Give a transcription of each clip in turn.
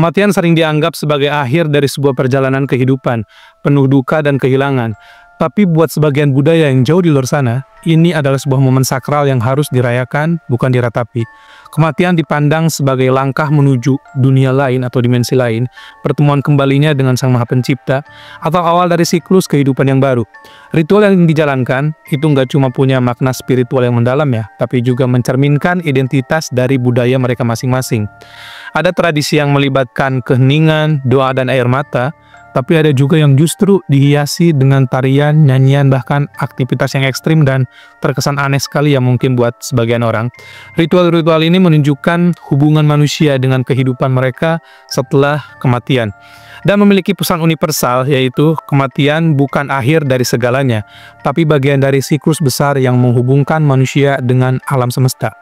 Kematian sering dianggap sebagai akhir dari sebuah perjalanan kehidupan, penuh duka dan kehilangan. Tapi buat sebagian budaya yang jauh di luar sana, ini adalah sebuah momen sakral yang harus dirayakan, bukan diratapi. Kematian dipandang sebagai langkah menuju dunia lain atau dimensi lain, pertemuan kembalinya dengan Sang Maha Pencipta, atau awal dari siklus kehidupan yang baru. Ritual yang dijalankan itu nggak cuma punya makna spiritual yang mendalam ya, tapi juga mencerminkan identitas dari budaya mereka masing-masing. Ada tradisi yang melibatkan keheningan, doa, dan air mata, tapi ada juga yang justru dihiasi dengan tarian, nyanyian, bahkan aktivitas yang ekstrim dan terkesan aneh sekali ya mungkin buat sebagian orang. Ritual-ritual ini menunjukkan hubungan manusia dengan kehidupan mereka setelah kematian. Dan memiliki pesan universal, yaitu kematian bukan akhir dari segalanya, tapi bagian dari siklus besar yang menghubungkan manusia dengan alam semesta.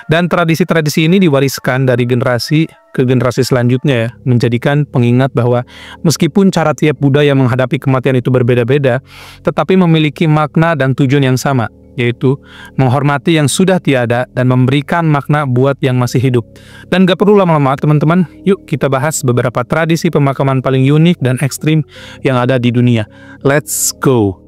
Dan tradisi-tradisi ini diwariskan dari generasi ke generasi selanjutnya ya, menjadikan pengingat bahwa meskipun cara tiap budaya menghadapi kematian itu berbeda-beda, tetapi memiliki makna dan tujuan yang sama, yaitu menghormati yang sudah tiada dan memberikan makna buat yang masih hidup. Dan gak perlu lama-lama teman-teman, yuk kita bahas beberapa tradisi pemakaman paling unik dan ekstrim yang ada di dunia. Let's go!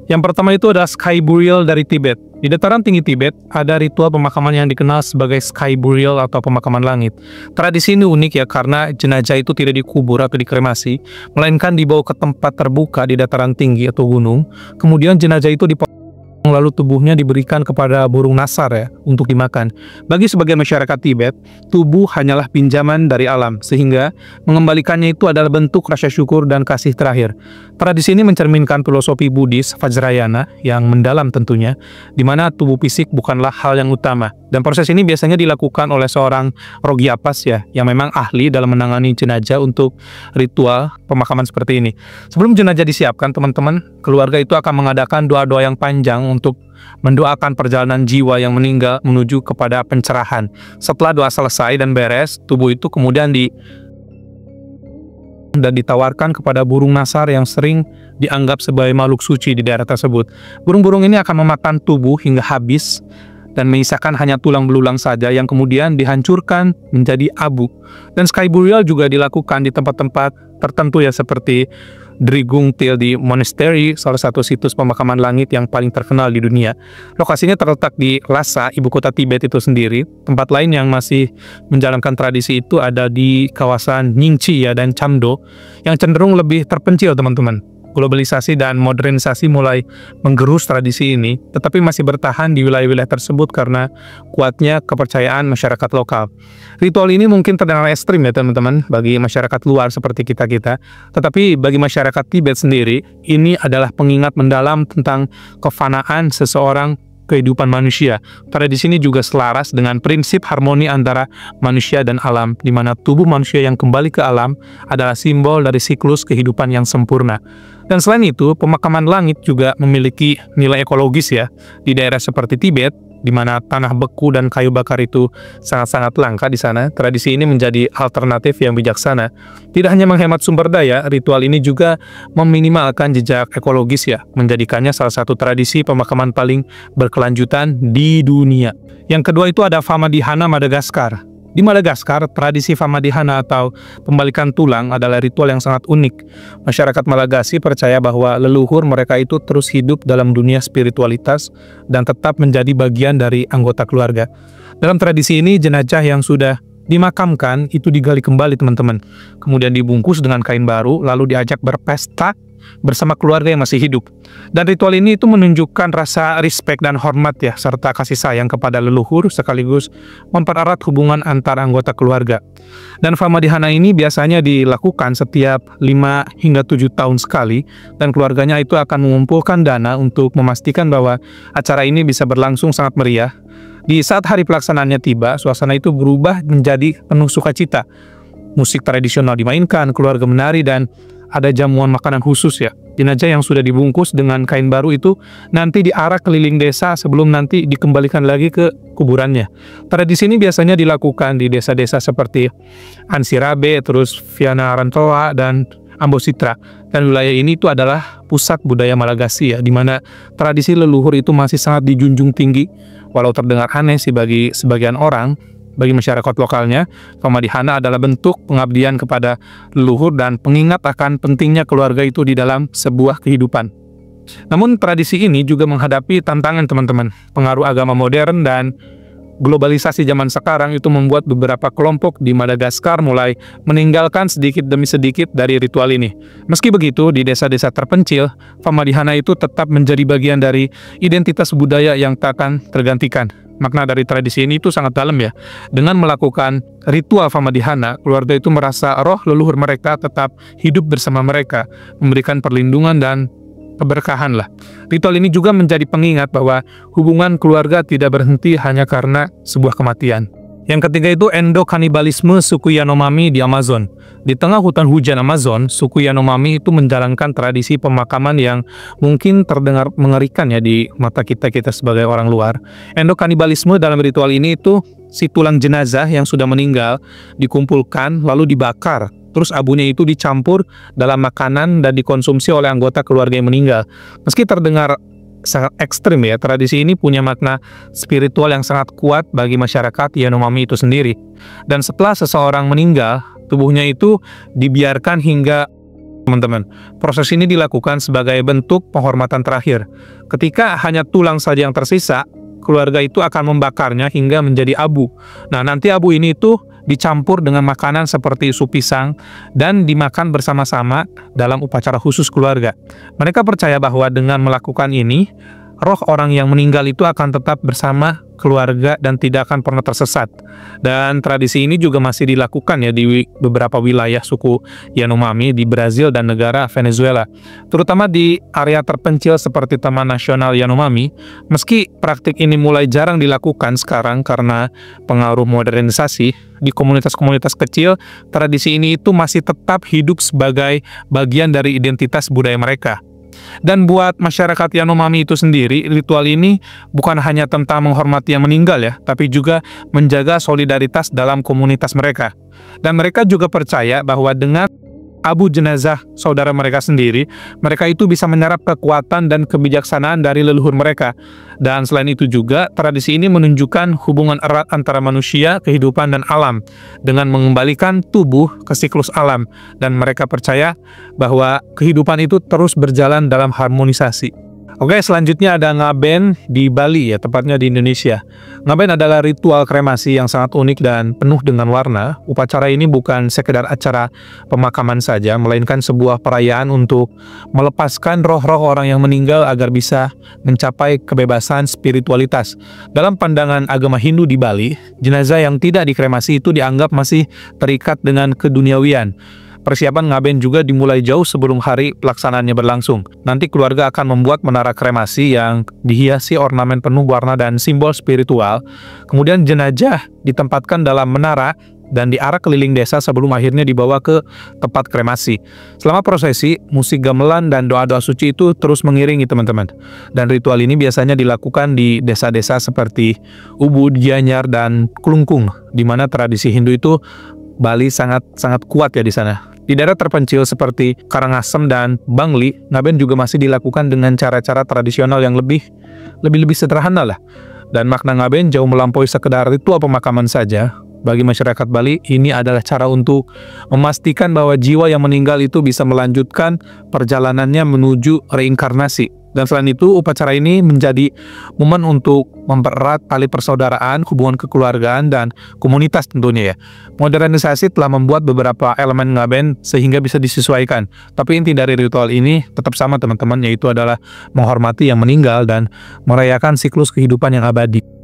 Yang pertama itu ada Sky Burial dari Tibet. Di dataran tinggi Tibet, ada ritual pemakaman yang dikenal sebagai Sky Burial atau pemakaman langit. Tradisi ini unik ya, karena jenazah itu tidak dikubur atau dikremasi, melainkan dibawa ke tempat terbuka di dataran tinggi atau gunung. Kemudian jenazah itu dipotong, lalu tubuhnya diberikan kepada burung nasar ya, untuk dimakan. Bagi sebagian masyarakat Tibet, tubuh hanyalah pinjaman dari alam, sehingga mengembalikannya itu adalah bentuk rasa syukur dan kasih terakhir. Tradisi ini mencerminkan filosofi Buddhis Vajrayana yang mendalam tentunya, di mana tubuh fisik bukanlah hal yang utama. Dan proses ini biasanya dilakukan oleh seorang Rogyapas ya, yang memang ahli dalam menangani jenazah untuk ritual pemakaman seperti ini. Sebelum jenazah disiapkan, teman-teman, keluarga itu akan mengadakan doa-doa yang panjang untuk mendoakan perjalanan jiwa yang meninggal menuju kepada pencerahan. Setelah doa selesai dan beres, tubuh itu kemudian ditawarkan kepada burung nasar yang sering dianggap sebagai makhluk suci di daerah tersebut. Burung-burung ini akan memakan tubuh hingga habis dan menyisakan hanya tulang belulang saja yang kemudian dihancurkan menjadi abu. Dan Sky Burial juga dilakukan di tempat-tempat tertentu ya, seperti Drigung Tildi Monastery, salah satu situs pemakaman langit yang paling terkenal di dunia. Lokasinya terletak di Lhasa, ibu kota Tibet itu sendiri. Tempat lain yang masih menjalankan tradisi itu ada di kawasan Ningxi ya, dan Chamdo, yang cenderung lebih terpencil teman-teman. Globalisasi dan modernisasi mulai menggerus tradisi ini, tetapi masih bertahan di wilayah-wilayah tersebut karena kuatnya kepercayaan masyarakat lokal. Ritual ini mungkin terdengar ekstrim ya teman-teman bagi masyarakat luar seperti kita-kita, tetapi bagi masyarakat Tibet sendiri, ini adalah pengingat mendalam tentang kefanaan seseorang, kehidupan manusia. Tradisi ini juga selaras dengan prinsip harmoni antara manusia dan alam, di mana tubuh manusia yang kembali ke alam adalah simbol dari siklus kehidupan yang sempurna. Dan selain itu, pemakaman langit juga memiliki nilai ekologis ya. Di daerah seperti Tibet, di mana tanah beku dan kayu bakar itu sangat-sangat langka di sana, tradisi ini menjadi alternatif yang bijaksana. Tidak hanya menghemat sumber daya, ritual ini juga meminimalkan jejak ekologis ya, menjadikannya salah satu tradisi pemakaman paling berkelanjutan di dunia. Yang kedua itu ada Famadihana Madagaskar. Di Madagaskar, tradisi Famadihana atau pembalikan tulang adalah ritual yang sangat unik. Masyarakat Malagasy percaya bahwa leluhur mereka itu terus hidup dalam dunia spiritualitas dan tetap menjadi bagian dari anggota keluarga. Dalam tradisi ini, jenazah yang sudah dimakamkan itu digali kembali teman-teman. Kemudian dibungkus dengan kain baru, lalu diajak berpesta bersama keluarga yang masih hidup. Dan ritual ini itu menunjukkan rasa respect dan hormat ya, serta kasih sayang kepada leluhur, sekaligus mempererat hubungan antar anggota keluarga. Dan Famadihana ini biasanya dilakukan setiap 5 hingga 7 tahun sekali, dan keluarganya itu akan mengumpulkan dana untuk memastikan bahwa acara ini bisa berlangsung sangat meriah. Di saat hari pelaksanaannya tiba, suasana itu berubah menjadi penuh sukacita. Musik tradisional dimainkan, keluarga menari, dan ada jamuan makanan khusus ya. Jenazah yang sudah dibungkus dengan kain baru itu nanti diarak keliling desa sebelum nanti dikembalikan lagi ke kuburannya. Tradisi ini biasanya dilakukan di desa-desa seperti Ansirabe, terus Viana Rantoa, dan Ambositra. Dan wilayah ini itu adalah pusat budaya Malagasy ya, di mana tradisi leluhur itu masih sangat dijunjung tinggi. Walau terdengar aneh sih bagi sebagian orang, Bagi masyarakat lokalnya, Pamadihana adalah bentuk pengabdian kepada leluhur dan pengingat akan pentingnya keluarga itu di dalam sebuah kehidupan. Namun tradisi ini juga menghadapi tantangan teman-teman. Pengaruh agama modern dan globalisasi zaman sekarang itu membuat beberapa kelompok di Madagaskar mulai meninggalkan sedikit demi sedikit dari ritual ini. Meski begitu, di desa-desa terpencil, Pamadihana itu tetap menjadi bagian dari identitas budaya yang tak akan tergantikan. Makna dari tradisi ini itu sangat dalam ya. Dengan melakukan ritual Pamadihana, keluarga itu merasa roh leluhur mereka tetap hidup bersama mereka, memberikan perlindungan dan keberkahan lah. Ritual ini juga menjadi pengingat bahwa hubungan keluarga tidak berhenti hanya karena sebuah kematian. Yang ketiga itu endokanibalisme suku Yanomami di Amazon. Di tengah hutan hujan Amazon, suku Yanomami itu menjalankan tradisi pemakaman yang mungkin terdengar mengerikan ya di mata kita sebagai orang luar. Endokanibalisme dalam ritual ini itu si tulang jenazah yang sudah meninggal dikumpulkan lalu dibakar. Terus abunya itu dicampur dalam makanan dan dikonsumsi oleh anggota keluarga yang meninggal. Meski terdengar sangat ekstrim ya, tradisi ini punya makna spiritual yang sangat kuat bagi masyarakat Yanomami itu sendiri. Dan setelah seseorang meninggal, tubuhnya itu dibiarkan hingga teman-teman. Proses ini dilakukan sebagai bentuk penghormatan terakhir. Ketika hanya tulang saja yang tersisa, keluarga itu akan membakarnya hingga menjadi abu. Nah, nanti abu ini itu dicampur dengan makanan seperti sup pisang dan dimakan bersama-sama dalam upacara khusus keluarga. Mereka percaya bahwa dengan melakukan ini, roh orang yang meninggal itu akan tetap bersama keluarga dan tidak akan pernah tersesat. Dan tradisi ini juga masih dilakukan ya di beberapa wilayah suku Yanomami di Brazil dan negara Venezuela, terutama di area terpencil seperti Taman Nasional Yanomami. Meski praktik ini mulai jarang dilakukan sekarang karena pengaruh modernisasi, di komunitas-komunitas kecil, tradisi ini itu masih tetap hidup sebagai bagian dari identitas budaya mereka. Dan buat masyarakat Yanomami itu sendiri, ritual ini bukan hanya tentang menghormati yang meninggal ya, tapi juga menjaga solidaritas dalam komunitas mereka. Dan mereka juga percaya bahwa dengan abu jenazah saudara mereka sendiri, mereka itu bisa menyerap kekuatan dan kebijaksanaan dari leluhur mereka. Dan selain itu juga, tradisi ini menunjukkan hubungan erat antara manusia, kehidupan, dan alam, dengan mengembalikan tubuh ke siklus alam. Dan mereka percaya bahwa kehidupan itu terus berjalan dalam harmonisasi. Oke, selanjutnya ada ngaben di Bali ya, tepatnya di Indonesia. Ngaben adalah ritual kremasi yang sangat unik dan penuh dengan warna. Upacara ini bukan sekedar acara pemakaman saja, melainkan sebuah perayaan untuk melepaskan roh-roh orang yang meninggal agar bisa mencapai kebebasan spiritualitas. Dalam pandangan agama Hindu di Bali, jenazah yang tidak dikremasi itu dianggap masih terikat dengan keduniawian. Persiapan ngaben juga dimulai jauh sebelum hari pelaksanaannya berlangsung. Nanti keluarga akan membuat menara kremasi yang dihiasi ornamen penuh warna dan simbol spiritual. Kemudian jenazah ditempatkan dalam menara dan diarak keliling desa sebelum akhirnya dibawa ke tempat kremasi. Selama prosesi, musik gamelan dan doa-doa suci itu terus mengiringi teman-teman. Dan ritual ini biasanya dilakukan di desa-desa seperti Ubud, Gianyar, dan Klungkung, di mana tradisi Hindu itu Bali sangat kuat ya di sana. Di daerah terpencil seperti Karangasem dan Bangli, ngaben juga masih dilakukan dengan cara-cara tradisional yang lebih sederhana lah. Dan makna ngaben jauh melampaui sekedar ritual pemakaman saja. Bagi masyarakat Bali, ini adalah cara untuk memastikan bahwa jiwa yang meninggal itu bisa melanjutkan perjalanannya menuju reinkarnasi. Dan selain itu, upacara ini menjadi momen untuk mempererat tali persaudaraan, hubungan kekeluargaan, dan komunitas tentunya ya. Modernisasi telah membuat beberapa elemen ngaben sehingga bisa disesuaikan. Tapi inti dari ritual ini tetap sama teman-teman, yaitu adalah menghormati yang meninggal dan merayakan siklus kehidupan yang abadi.